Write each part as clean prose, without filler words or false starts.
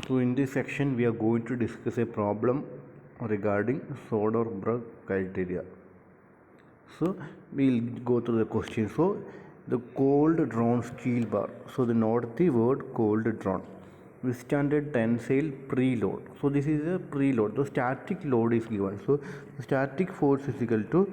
So in this section we are going to discuss a problem regarding Soderbergh criteria. So we'll go through the question. So the cold drawn steel bar. So the note the word cold drawn. Withstanded tensile preload. So this is a preload. The static load is given. So the static force is equal to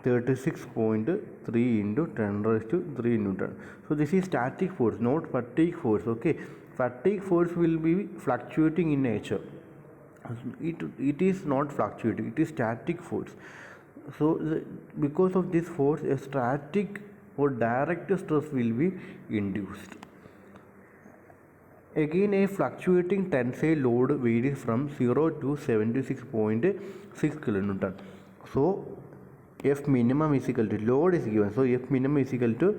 36.3 into 10 raised to 3 Newton. So this is static force, not fatigue force. Okay, fatigue force will be fluctuating in nature. It is not fluctuating, it is static force. So because of this force, a static or direct stress will be induced. Again, a fluctuating tensile load varies from 0 to 76.6 kilonewton. So F minimum is equal to load is given. So F minimum is equal to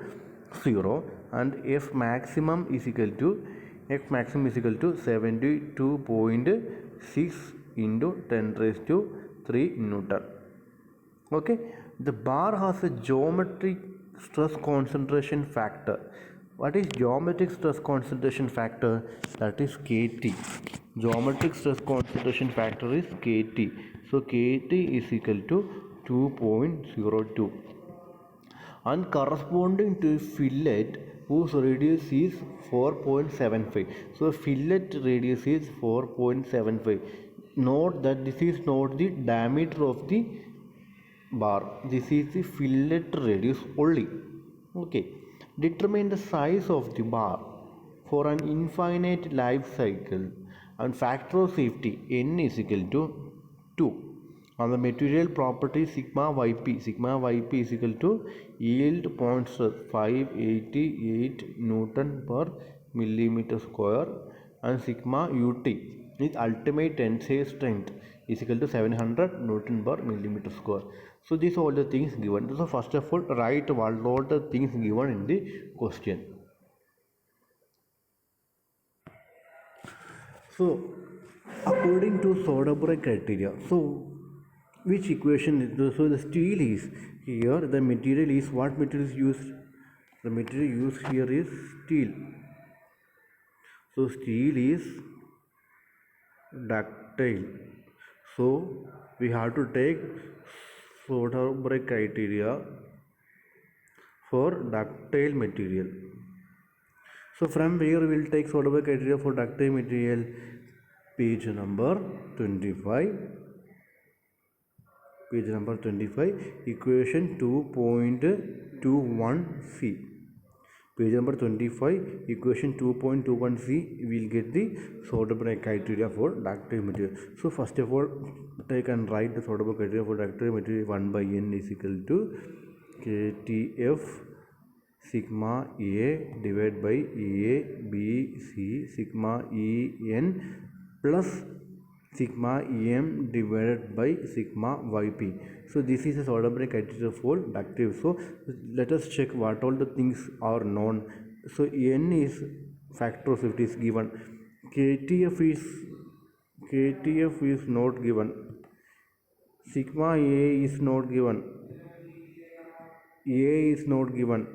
0 and F maximum is equal to 72.6 into 10 raised to 3 Newton. Okay, the bar has a geometric stress concentration factor. What is geometric stress concentration factor? That is KT. Geometric stress concentration factor is KT. So KT is equal to 2.02 and corresponding to fillet whose radius is 4.75. So fillet radius is 4.75. Note that this is not the diameter of the bar, this is the fillet radius only. Okay, determine the size of the bar for an infinite life cycle and factor of safety n is equal to 2. On the material property sigma yp is equal to yield point stress 588 Newton per millimeter square and sigma ut is ultimate tensile strength is equal to 700 Newton per millimeter square. So these are all the things given. So first of all, write all the things given in the question. So according to Soderbergh criteria, so which equation is the, so the steel is here, the material is, what material is used? The material used here is steel. So steel is ductile. So we have to take Soderbergh criteria for ductile material. So from where we will take Soderbergh criteria for ductile material? Page number 25. Page number 25, equation 2.21c. Page number 25, equation 2.21c, we will get the Soderbergh criteria for ductile material. So first of all, take and write the Soderbergh criteria for ductile material. 1 by n is equal to KTF sigma A divided by A B C sigma En plus sigma em divided by sigma yp. So this is a Soderbergh criteria for ductile. So let us check what all the things are known. So n is factor of safety is given. KTF is not given. Sigma A is not given. A is not given.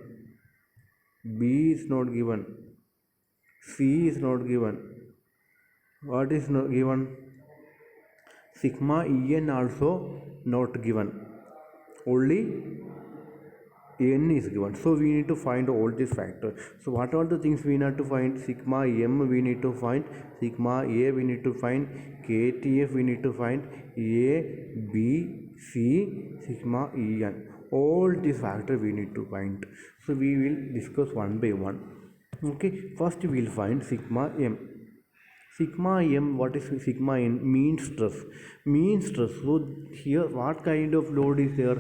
B is not given. C is not given. What is not given? Sigma En also not given. Only n is given. So we need to find all these factors. So what are the things we need to find? Sigma m we need to find, sigma A we need to find, KTF we need to find, A, B, C, sigma En. All these factors we need to find. So we will discuss one by one. Okay, first we will find sigma m. Sigma m, what is sigma n? Mean stress. Mean stress. So here what kind of load is there?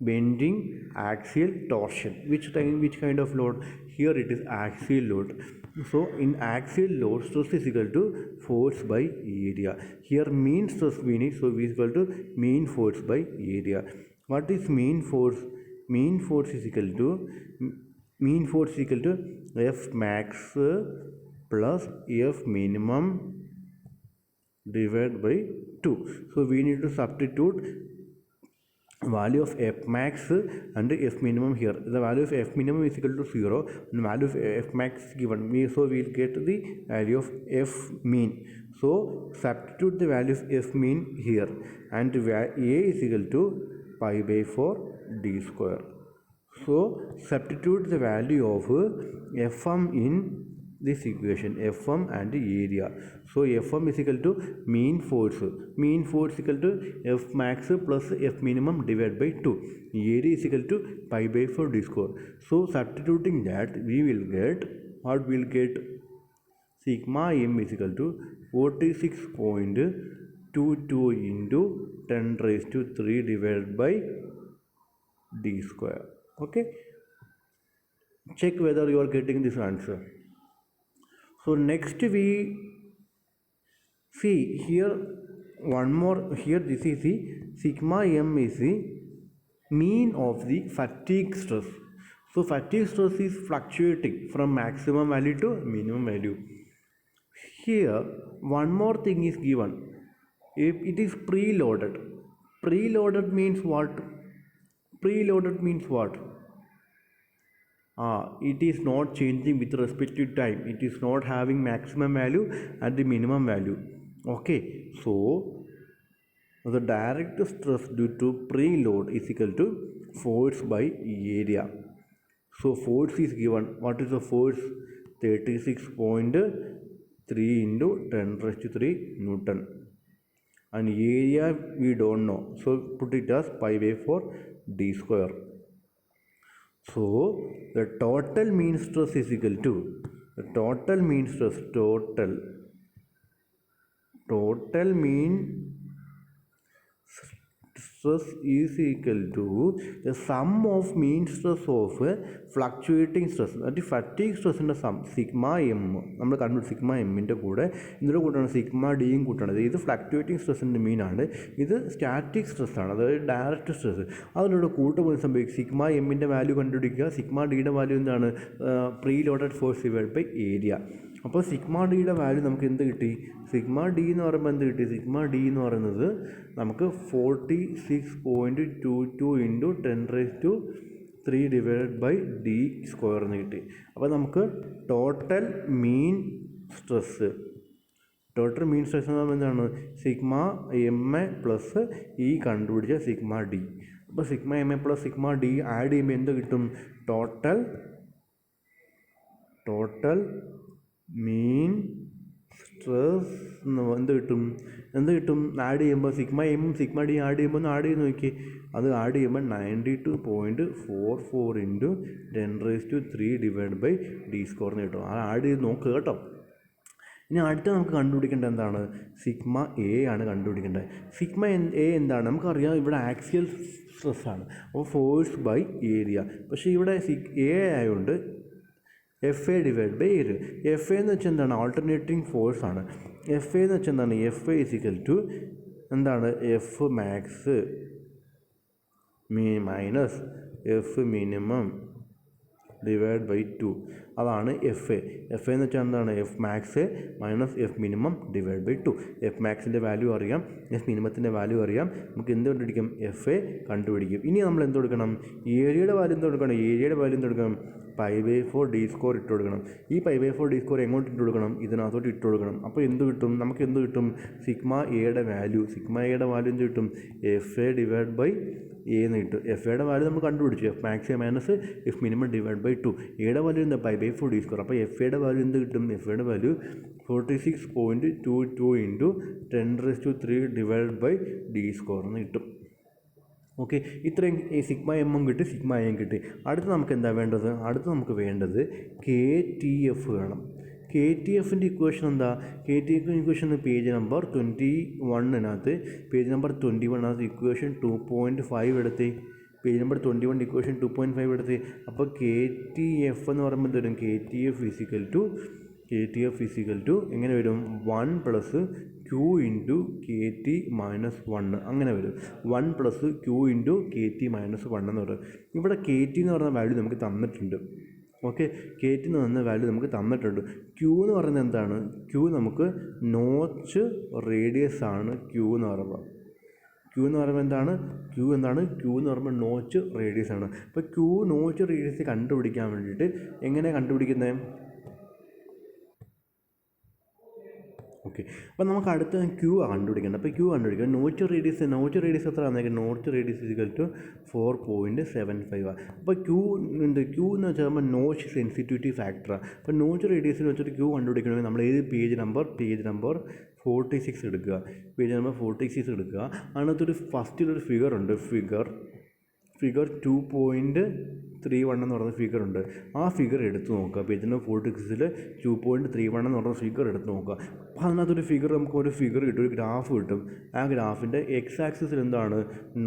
Bending, axial, torsion. Which kind of load? Here it is axial load. So in axial load, stress is equal to force by area. Here mean stress we need, so V is equal to mean force by area. What is mean force? Mean force is equal to F max plus F minimum divided by 2. So we need to substitute value of f max and f minimum here. The value of f minimum is equal to 0 and value of f max is given. So we will get the value of f mean. So substitute the value of f mean here, and a is equal to pi by 4 d square. So substitute the value of fm in this equation, fm and area. So fm is equal to mean force equal to f max plus f minimum divided by 2. Area is equal to pi by 4 d square. So substituting that, we will get, what we will get, sigma m is equal to 46.22 into 10 raised to 3 divided by d square. Okay, check whether you are getting this answer. So next we see here one more. Here this is the sigma m is the mean of the fatigue stress. So fatigue stress is fluctuating from maximum value to minimum value. Here one more thing is given. If it is preloaded, preloaded means what? Preloaded means what? It is not changing with respect to time. It is not having maximum value and the minimum value. Okay, so the direct stress due to preload is equal to force by area. So force is given. What is the force? 36.3 into 10 raised to 3 Newton. And area we don't know. So put it as pi by 4 d square. So the total mean stress is equal to the total mean stress, total mean stress is equal to the sum of mean stress of fluctuating stress, that is fatigue stress in the sum, sigma m. നമ്മൾ കണ്ടു sigma എമ്മിൻ്റെ കൂടെ ഇതിൻ്റെ കൂട്ടാണ് sigma ഡിയും കൂട്ടണത്. ഇത് fluctuating സ്ട്രെസ്സിൻ്റെ മീനാണ്, ഇത് സ്റ്റാറ്റിക് സ്ട്രെസ്സാണ്, അതായത് ഡയറക്റ്റ് സ്ട്രെസ്. അതിലൂടെ കൂട്ടുമ്പോൾ സംഭവിക്കും സിഗ്മ എമ്മിൻ്റെ വാല്യൂ കണ്ടുപിടിക്കുക, സിഗ്മ ഡിയുടെ വാല്യൂ എന്താണ്? Preloaded force divide by area. അപ്പോൾ സിഗ്മ ഡിയുടെ വാല്യൂ നമുക്ക് എന്ത് കിട്ടി? സിഗ്മ ഡി എന്ന് പറയുമ്പോൾ എന്ത് കിട്ടി? സിഗ്മ ഡി എന്ന് പറയുന്നത് നമുക്ക് 46.22 into 10 raised to 3 divided by D square എന്ന് കിട്ടി. അപ്പോൾ നമുക്ക് ടോട്ടൽ മീൻ സ്ട്രെസ് എന്ന് പറയുമ്പോൾ എന്താണ്? സിഗ്മ എം എ പ്ലസ് ഈ കണ്ടുപിടിച്ച സിഗ്മ ഡി. അപ്പോൾ sigma M A plus sigma D add ചെയ്യുമ്പോൾ എന്ത് കിട്ടും? ടോട്ടൽ മീൻ സ്ട്രെസ് എന്ത് കിട്ടും? ആഡ് ചെയ്യുമ്പോൾ സിഗ്മ എമ്മും സിഗ്മ ഡി ആഡ് ചെയ്യുമ്പോൾ ഒന്ന് ആഡ് ചെയ്ത് നോക്കി. അത് ആഡ് ചെയ്യുമ്പോൾ 92.44 into 10 raised to 3 divide by D square എന്ന് കിട്ടും. അത് ആഡ് ചെയ്ത് നോക്കുക കേട്ടോ. ഇനി അടുത്ത നമുക്ക് കണ്ടുപിടിക്കേണ്ടത് എന്താണ്? സിഗ്മ എ ആണ് കണ്ടുപിടിക്കേണ്ടത്. സിഗ്മ എ എന്താണ്? നമുക്കറിയാം ഇവിടെ ആക്സിയൽ സ്ട്രെസ്സാണ്, അപ്പോൾ ഫോഴ്സ് ബൈ ഏരിയ. പക്ഷേ ഇവിടെ എ ആയതുകൊണ്ട് F A divide by area. F A എന്ന് വെച്ചാൽ എന്താണ്? ആൾട്ടർനേറ്റിംഗ് ഫോഴ്സ് ആണ്. എഫ് എ എന്ന് വെച്ചാൽ എന്താണ്? F A is equal to എന്താണ്? F max minus F minimum divide by 2. അതാണ് എഫ് എ. എഫ് എന്ന് വെച്ചാൽ എന്താണ്? F max minus F minimum divide by 2. F മാക്സിൻ്റെ വാല്യൂ അറിയാം, എഫ് മിനിമത്തിൻ്റെ വാല്യൂ അറിയാം. നമുക്ക് എന്ത് കണ്ടുപിടിക്കും? എഫ് എ കണ്ടുപിടിക്കും. ഇനി നമ്മൾ എന്ത് കൊടുക്കണം? ഏരിയയുടെ വാല്യൂ എന്ത് കൊടുക്കണം? ഏരിയയുടെ വാല്യൂ എന്ത് കൊടുക്കണം? pi by 4 d സ്ക്വയർ ഇട്ട് കൊടുക്കണം. ഈ pi by 4 d സ്ക്വയർ എങ്ങോട്ട് ഇട്ട് കൊടുക്കണം? ഇതിനകത്തോട്ട് ഇട്ട് കൊടുക്കണം. അപ്പോൾ എന്ത് കിട്ടും? നമുക്ക് എന്ത് കിട്ടും? സിഗ്മ എയുടെ വാല്യൂ എന്ത് കിട്ടും? F A divide by A എന്ന് കിട്ടും. എഫ് എയുടെ വാല്യൂ നമ്മൾ കണ്ടുപിടിച്ചു, F max minus F minimum divide by 2. എയുടെ വാല്യൂ എന്താ? pi by 4 d square. അപ്പോൾ എഫ് എയുടെ വാല്യൂ എന്ത് കിട്ടും? എഫ് എയുടെ value 46.22 into 10 raised to 3 divide by D square എന്ന് കിട്ടും. ഓക്കെ, ഇത്രയും ഈ സിഗ്മ എമ്മും കിട്ടി, സിഗ്മ എയും കിട്ടി. അടുത്ത് നമുക്ക് എന്താ വേണ്ടത്? അടുത്ത് നമുക്ക് വേണ്ടത് കെ ടി എഫ് വേണം. കെ ടി എഫിൻ്റെ ഇക്വേഷൻ എന്താ? K T F equation page number 21 page number 21 equation 2.5 എടുത്ത്, പേജ് നമ്പർ 21 ഇക്വേഷൻ 2.5 എടുത്ത്. അപ്പോൾ കെ ടി എഫ് എന്ന് പറയുമ്പോൾ എന്ത് വരും? K T F is equal to എങ്ങനെ വരും? 1 plus Q into K T minus 1 അങ്ങനെ വരും. 1 plus Q into K T minus 1 എന്ന് പറയും. ഇവിടെ കെ ടി എന്ന് പറയുന്ന വാല്യൂ നമുക്ക് തന്നിട്ടുണ്ട്. ഓക്കെ, കെ ടി എന്ന് പറയുന്ന വാല്യൂ നമുക്ക് തന്നിട്ടുണ്ട്. ക്യൂ എന്ന് പറയുന്നത് എന്താണ്? ക്യൂ നമുക്ക് നോച്ച് റേഡിയസ് ആണ്. ക്യൂ എന്ന് പറയുമ്പോൾ ക്യൂ എന്ന് പറയുമ്പോൾ എന്താണ്? ക്യൂ എന്ന് പറയുമ്പോൾ നോച്ച് റേഡിയസ് ആണ്. അപ്പോൾ ക്യൂ നോച്ച് റേഡിയസ് കണ്ടുപിടിക്കാൻ വേണ്ടിയിട്ട് എങ്ങനെ കണ്ടുപിടിക്കുന്നത്? ഓക്കെ, അപ്പോൾ നമുക്ക് അടുത്ത ക്യൂ കണ്ടുപിടിക്കേണ്ടത്. അപ്പോൾ ക്യൂ കണ്ടുപിടിക്കുക. നോച്ച് റേഡിയസ് എത്ര ആണെങ്കിൽ നോച്ച് റേഡിയസ് ഇക്വൽ ടു 4.75. അപ്പോൾ ക്യൂ എന്ന് വെച്ചാൽ നോച്ച് സെൻസിറ്റിവിറ്റി ഫാക്ടറാണ്. അപ്പോൾ നോച്ച് റേഡിയസിൽ വെച്ചിട്ട് ക്യൂ കണ്ടുപിടിക്കണമെങ്കിൽ നമ്മൾ ഏത് പേജ് നമ്പർ 46 എടുക്കുക. പേജ് നമ്പർ 46 എടുക്കുക. അതിനകത്തൊരു ഫസ്റ്റിലൊരു ഫിഗർ ഉണ്ട്. ഫിഗർ 2.31 എന്ന് പറയുന്ന ഫിഗർ ഉണ്ട്. ആ ഫിഗർ എടുത്ത് നോക്കുക. പേജ് നമ്പർ 46 2.31 എന്ന് പറയുന്ന ഫിഗർ എടുത്ത് നോക്കുക. അപ്പോൾ അതിനകത്തൊരു ഒരു ഫിഗർ കിട്ടും, ഒരു ഗ്രാഫ് കിട്ടും. ആ ഗ്രാഫിൻ്റെ എക്സ് ആക്സിസിൽ എന്താണ്?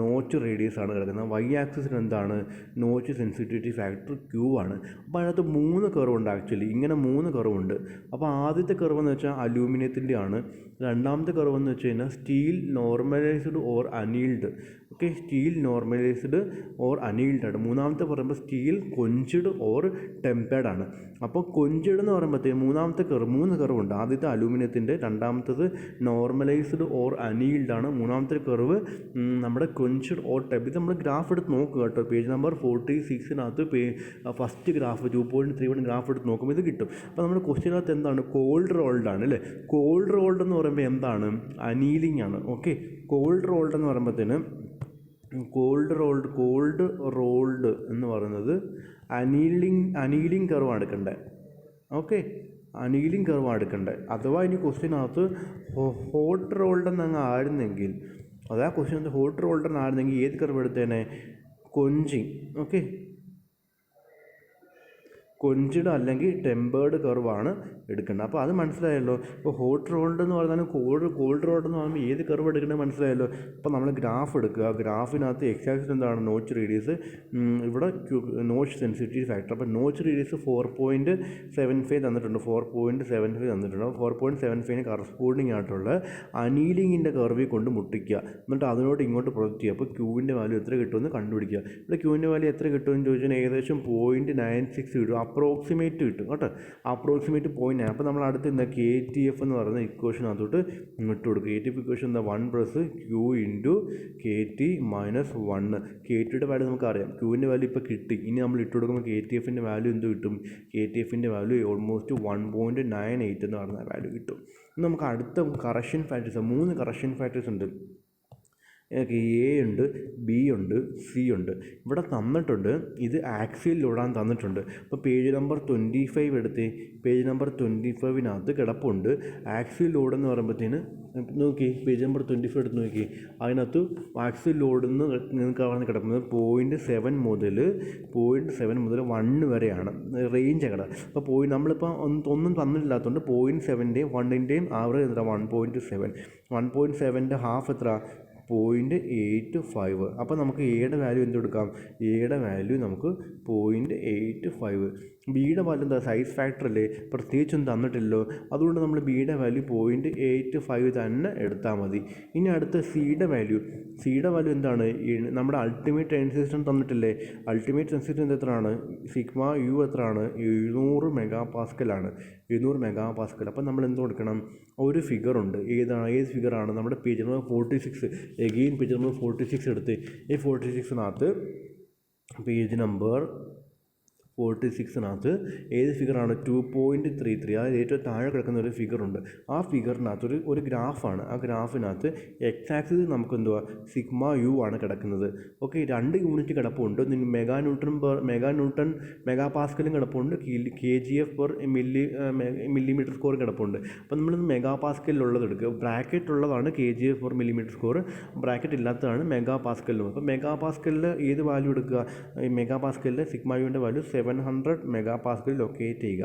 നോച്ച് റേഡിയസ് ആണ് കിടക്കുന്നത്. വൈ ആക്സിസിൽ എന്താണ്? നോച്ച് സെൻസിറ്റിവിറ്റി ഫാക്ടർ ക്യൂ ആണ്. അപ്പോൾ അതിനകത്ത് 3 കർവുണ്ട്. ആക്ച്വലി ഇങ്ങനെ 3 കർവുണ്ട്. അപ്പോൾ ആദ്യത്തെ കർവ് എന്ന് വെച്ചാൽ അലൂമിനിയത്തിൻ്റെ ആണ്. രണ്ടാമത്തെ കർവ് എന്ന് വെച്ച് കഴിഞ്ഞാൽ steel normalised or annealed. Okay, steel normalised or annealed ആണ്. മൂന്നാമത്തെ പറയുമ്പോൾ സ്റ്റീൽ കൊഞ്ചഡ് ഓർ ടെമ്പേർഡ് ആണ്. അപ്പോൾ കൊഞ്ചഡ് എന്ന് പറയുമ്പോഴത്തേക്ക് മൂന്നാമത്തെ കർവ് 3 കർവുണ്ട്. ആദ്യത്തെ അലൂമിനിയത്തിൻ്റെ, രണ്ടാമത്തത് നോർമലൈസ്ഡ് ഓർ അനീൽഡ് ആണ്, മൂന്നാമത്തെ കർവ് നമ്മുടെ കൊഞ്ചഡ് ഓർ ടെമ്പ്. ഇത് നമ്മൾ ഗ്രാഫ് എടുത്ത് നോക്കുക കേട്ടോ. Page number 46 first graph 2.31 graph എടുത്ത് നോക്കുമ്പോൾ ഇത് കിട്ടും. അപ്പോൾ നമ്മുടെ ക്വസ്റ്റ്യനകത്ത് എന്താണ്? കോൾഡ് റോൾഡ് ആണ് അല്ലേ. കോൾഡ് റോൾഡ് എന്ന് പറയുമ്പോൾ എന്താണ്? അനീലിംഗ് ആണ്. ഓക്കെ, കോൾഡ് റോൾഡ് എന്ന് പറയുമ്പോഴത്തേന് കോൾഡ് റോൾഡ് എന്ന് പറയുന്നത് അനീലിംഗ് കർവാണ് എടുക്കേണ്ടത്. ഓക്കെ, അനീലിംഗ് കർവാണ് എടുക്കേണ്ടത്. അഥവാ ഇനി ക്വസ്റ്റ്യനകത്ത് ഹോട്ട് റോൾഡ് എന്നങ്ങ് ആയിരുന്നെങ്കിൽ, അതാ ക്വസ്റ്റ്യനകത്ത് ഹോട്ട് റോൾഡ് എന്നായിരുന്നെങ്കിൽ ഏത് കർവ് എടുത്തേനെ? കൊഞ്ചിങ്. ഓക്കെ, കൊഞ്ചിഡ് അല്ലെങ്കിൽ ടെമ്പേർഡ് കർവാണ് എടുക്കേണ്ടത്. അപ്പോൾ അത് മനസ്സിലായല്ലോ. ഇപ്പോൾ ഹോട്ട് റോൾഡ് എന്ന് പറഞ്ഞാലും കോൾഡ് റോൾഡ് എന്ന് പറയുമ്പോൾ ഏത് കർവ് എടുക്കേണ്ടത് മനസ്സിലായല്ലോ. അപ്പോൾ നമ്മൾ ഗ്രാഫ് എടുക്കുക. ഗ്രാഫിനകത്ത് എക്സ് ആക്സിസ് എന്താണ്? Notch radius. ഇവിടെ നോച്ച് സെൻസിറ്റിവിറ്റി ഫാക്ടർ. അപ്പോൾ നോച്ച് റേഡിയസ് 4.75 തന്നിട്ടുണ്ട്. 4.75 തന്നിട്ടുണ്ട്. 4.75 കറസ്പോണ്ടിങ് ആയിട്ടുള്ള അനീലിങ്ങിൻ്റെ കർവിൽ കൊണ്ട് മുട്ടിക്കുക. എന്നിട്ട് അതിനോട് ഇങ്ങോട്ട് പ്രൊജക്റ്റ് ചെയ്യുക. അപ്പോൾ ക്യൂവിൻ്റെ വാല്യൂ എത്ര കിട്ടുമെന്ന് കണ്ടുപിടിക്കുക. ഇവിടെ ക്യൂവിൻ്റെ വാല്യൂ എത്ര കിട്ടുമെന്ന് ചോദിച്ചാൽ ഏകദേശം 0.96 കിട്ടും. അപ്രോക്സിമേറ്റ് കിട്ടും കേട്ടോ. അപ്രോക്സിമേറ്റ് 0.9. അപ്പോൾ നമ്മൾ അടുത്ത് എന്താ KTF എന്ന് പറയുന്ന ഇക്വേഷൻ അതോട്ട് ഇട്ട് കൊടുക്കുക. KTF ഇക്വേഷൻ എന്താ? 1 + Q × KT - 1. KTയുടെ വാല്യൂ നമുക്കറിയാം. ക്യൂവിൻ്റെ വാല്യൂ ഇപ്പോൾ കിട്ടി. ഇനി നമ്മൾ ഇട്ട് കൊടുക്കുമ്പോൾ KTFിൻ്റെ വാല്യൂ എന്ത് കിട്ടും? KTFിൻ്റെ വാല്യൂ ഓൾമോസ്റ്റ് 1.98 എന്ന് പറയുന്ന വാല്യൂ കിട്ടും. നമുക്ക് അടുത്ത കറക്ഷൻ ഫാക്ടേഴ്സ്, 3 കറക്ഷൻ ഫാക്ടേഴ്സ് ഉണ്ട്. A ഉണ്ട്, B ഉണ്ട്, C ഉണ്ട്. ഇവിടെ തന്നിട്ടുണ്ട്. ഇത് ആക്സിയൽ ലോഡാണ് തന്നിട്ടുണ്ട്. അപ്പോൾ പേജ് നമ്പർ 25 എടുത്ത് പേജ് നമ്പർ 25 കിടപ്പുണ്ട്. ആക്സിയൽ ലോഡ് എന്ന് പറയുമ്പോഴത്തേന് നോക്കി പേജ് നമ്പർ 25 എടുത്ത് നോക്കി. അതിനകത്ത് ആക്സിയൽ ലോഡ് എന്ന് നിങ്ങൾക്ക് അവിടെ കിടക്കുന്നത് 0.7 മുതൽ 1 വരെയാണ് റേഞ്ച് കിട. അപ്പോൾ നമ്മളിപ്പോൾ ഒന്നും തന്നിട്ടില്ലാത്തതുകൊണ്ട് 0.7ൻ്റെയും 1ൻ്റെയും ആവറേജ് എത്ര? 1.7. 1.7ൻ്റെ ഹാഫ് എത്ര? 0.85. അപ്പോൾ നമുക്ക് എയുടെ വാല്യൂ എന്ത് കൊടുക്കാം? എയുടെ വാല്യൂ നമുക്ക് 0.85. ബിയുടെ വാല്യൂ എന്താ? സൈസ് ഫാക്ടർ അല്ലേ, പ്രത്യേകിച്ചൊന്നും തന്നിട്ടില്ലല്ലോ. അതുകൊണ്ട് നമ്മൾ ബിയുടെ വാല്യൂ 0.85 തന്നെ എടുത്താൽ മതി. ഇനി അടുത്ത സിയുടെ വാല്യൂ എന്താണ്? നമ്മുടെ അൾട്ടിമേറ്റ് റെസിസ്റ്റൻസ് തന്നിട്ടില്ലേ? അൾട്ടിമേറ്റ് റെസിസ്റ്റൻസ് എത്രയാണ്? സിഗ്മ യു എത്രയാണ്? 700 MPa ആണ്. 700 MPa. അപ്പം നമ്മൾ എന്ത് കൊടുക്കണം? ഒരു ഫിഗറുണ്ട്. ഏത് ഫിഗറാണ്? നമ്മുടെ page number 46. Again page number 46 എടുത്ത് ഈ 46 പേജ് നമ്പർ 46 ഏത് ഫിഗറാണ്? 2.33. അതായത് ഏറ്റവും താഴെ കിടക്കുന്ന ഒരു ഫിഗറുണ്ട്. ആ ഫിഗറിനകത്ത് ഒരു ഗ്രാഫാണ്. ആ ഗ്രാഫിനകത്ത് എക്സ് ആക്സിസ് നമുക്ക് എന്തുവാ? സിഗ്മ യു ആണ് കിടക്കുന്നത്. ഓക്കെ, 2 യൂണിറ്റ് കിടപ്പുണ്ട്. മെഗാപാസ്കലും കിടപ്പുണ്ട്, kgf/മില്ലിമീറ്റർ കിടപ്പുണ്ട്. അപ്പോൾ നമ്മൾ മെഗാപാസ്കലിലുള്ളത് എടുക്കുക. ബ്രാക്കറ്റ് ഉള്ളതാണ് kgf/മില്ലിമീറ്റർ. ബ്രാക്കറ്റ് ഇല്ലാത്തതാണ് മെഗാപാസ്കലിലും. അപ്പോൾ മെഗാപാസ്കലിൽ ഏത് വാല്യൂ എടുക്കുക? മെഗാപാസ്കലിൽ സിഗ്മ യുവിൻ്റെ വാല്യൂ 700 MPa ലൊക്കേറ്റ് ചെയ്യുക.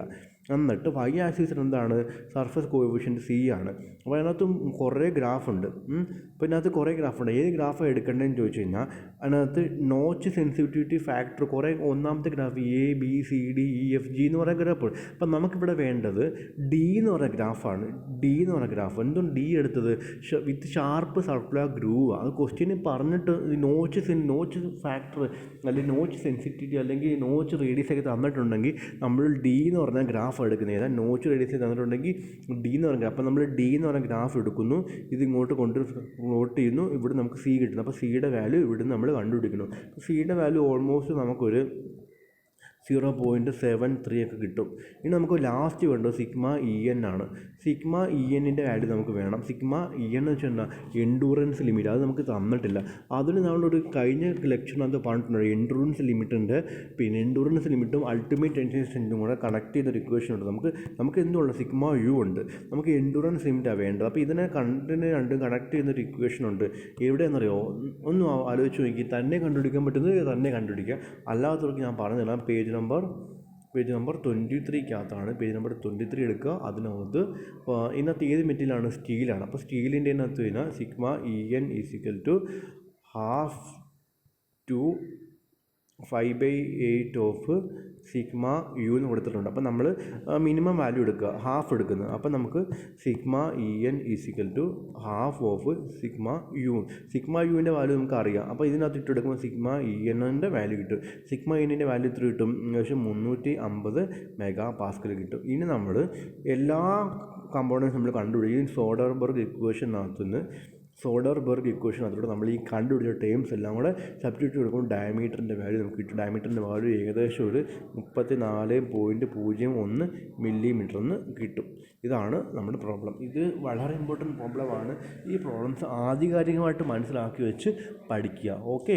എന്നിട്ട് വൈ ആക്സിസിൽ എന്താണ്? സർഫസ് കോഎഫിഷ്യൻറ്റ് C ആണ്. അപ്പോൾ അതിനകത്തും കുറേ ഗ്രാഫുണ്ട്. അപ്പോൾ ഇതിനകത്ത് കുറേ ഗ്രാഫുണ്ട്. ഏത് ഗ്രാഫാണ് എടുക്കേണ്ടതെന്ന് ചോദിച്ചു കഴിഞ്ഞാൽ അതിനകത്ത് നോച്ച് സെൻസിറ്റിവിറ്റി ഫാക്ടർ കുറേ, ഒന്നാമത്തെ ഗ്രാഫ് ABCDEFG എന്ന് പറയുന്ന ഗ്രാഫ്. അപ്പം നമുക്കിവിടെ വേണ്ടത് D എന്ന് പറയുന്ന ഗ്രാഫാണ്. D എന്ന് പറയുന്ന ഗ്രാഫ്. എന്തുകൊണ്ട് D എടുത്തത്? വിത്ത് ഷാർപ്പ് സർക്കുലർ ഗ്രൂവ്. അത് ക്വസ്റ്റ്യന് പറഞ്ഞിട്ട് നോച്ച് ഫാക്ടർ അല്ലെങ്കിൽ നോച്ച് സെൻസിറ്റിവിറ്റി അല്ലെങ്കിൽ നോച്ച് റേഡിയസ് ഒക്കെ തന്നിട്ടുണ്ടെങ്കിൽ നമ്മൾ D എന്ന് പറഞ്ഞ ഗ്രാഫ് ഗ്രാഫ് എടുക്കുന്നത്. ഏതാ നോച്ച് റേഡിയസ് തന്നിട്ടുണ്ടെങ്കിൽ ഡി എന്ന് പറയുന്നത്, അപ്പോൾ നമ്മൾ ഡി എന്ന് പറയുന്ന ഗ്രാഫ് എടുക്കുന്നു, ഇത് ഇങ്ങോട്ട് പ്ലോട്ട് ചെയ്യുന്നു, ഇവിടെ നമുക്ക് സി കിട്ടുന്നു. അപ്പോൾ സിയുടെ വാല്യൂ ഇവിടെ നമ്മൾ കണ്ടുപിടിക്കുന്നു. സിയുടെ വാല്യൂ ഓൾമോസ്റ്റ് നമുക്കൊരു 0.73 ഒക്കെ കിട്ടും. ഇനി നമുക്ക് ലാസ്റ്റ് വേണ്ടത് സിഗ്മ ഇ എൻ ആണ്. സിഗ്മ ഇ എന്നിൻ്റെ വാല്യൂ നമുക്ക് വേണം. സിഗ്മ ഇ എന്ന് വെച്ചാൽ എന്താ, എൻഡൂറൻസ് ലിമിറ്റ്. അത് നമുക്ക് തന്നിട്ടില്ല. അതിന് നമ്മളൊരു കഴിഞ്ഞ ലെക്ചറിനകത്ത് പറഞ്ഞിട്ടുണ്ട് എൻഡൂറൻസ് ലിമിറ്റുണ്ട്, പിന്നെ എൻഡൂറൻസ് ലിമിറ്റും അൾട്ടിമേറ്റ് ടെൻഷൻ സ്ട്രെങ്ത്തും കൂടെ കണക്ട് ചെയ്തൊരു ഇക്വേഷൻ ഉണ്ട്. നമുക്ക് എന്തുള്ള സിഗ്മ യു ഉണ്ട്, നമുക്ക് എൻഡൂറൻസ് ലിമിറ്റാണ് വേണ്ടത്. അപ്പോൾ ഇതിനെ രണ്ടും കണക്ട് ചെയ്യുന്നൊരു ഇക്വേഷൻ ഉണ്ട്. എവിടെയെന്നറിയോ, ഒന്നും ആലോചിച്ച് നോക്കി, തന്നെ കണ്ടുപിടിക്കാൻ പറ്റുന്നത് തന്നെ കണ്ടുപിടിക്കുക. അല്ലാത്തവർക്ക് ഞാൻ പറഞ്ഞുതരാം. പേജ് നമ്പർ 23 പേജ് നമ്പർ 23 എടുക്കുക. അതിനകത്ത് ഇന്നത്തെ ഏത് മെറ്റീരിയലാണ്, സ്റ്റീലാണ്. അപ്പോൾ സ്റ്റീലിൻ്റെ അകത്ത് കഴിഞ്ഞാൽ sigma E N is equal to 1/2 of sigma U എന്ന് കൊടുത്തിട്ടുണ്ട്. അപ്പോൾ നമ്മൾ മിനിമം വാല്യൂ എടുക്കുക, ഹാഫ് എടുക്കുന്നത്. അപ്പോൾ നമുക്ക് sigma E N is equal to 1/2 of sigma U. Sigma യുവിൻ്റെ വാല്യൂ നമുക്ക് അറിയാം. അപ്പോൾ ഇതിനകത്ത് ഇട്ടെടുക്കുമ്പോൾ സിഗ്മ ഇ എന്നിൻ്റെ വാല്യൂ കിട്ടും. സിഗ്മ എന്നിൻ്റെ വാല്യൂ ഇത്ര കിട്ടും, ഏകദേശം 350 MPa കിട്ടും. ഇനി നമ്മൾ എല്ലാ കമ്പോണൻസ് നമ്മൾ കണ്ടുപിടിക്കും. സോഡർബർഗ് ഇക്വേഷൻ അതിലൂടെ നമ്മൾ ഈ കണ്ടുപിടിച്ച ടേംസ് എല്ലാം കൂടെ സബ്സ്റ്റിറ്റ്യൂട്ട് കൊടുക്കുമ്പോൾ ഡയമീറ്ററിൻ്റെ വാല്യൂ നമുക്ക് കിട്ടും. ഡയമീറ്ററിൻ്റെ വാല്യൂ ഏകദേശം ഒരു 34.01 മില്ലിമീറ്റർ എന്ന് കിട്ടും. ഇതാണ് നമ്മുടെ പ്രോബ്ലം. ഇത് വളരെ ഇമ്പോർട്ടൻറ്റ് പ്രോബ്ലമാണ്. ഈ പ്രോബ്ലംസ് ആധികാരികമായിട്ട് മനസ്സിലാക്കി വെച്ച് പഠിക്കുക. ഓക്കെ.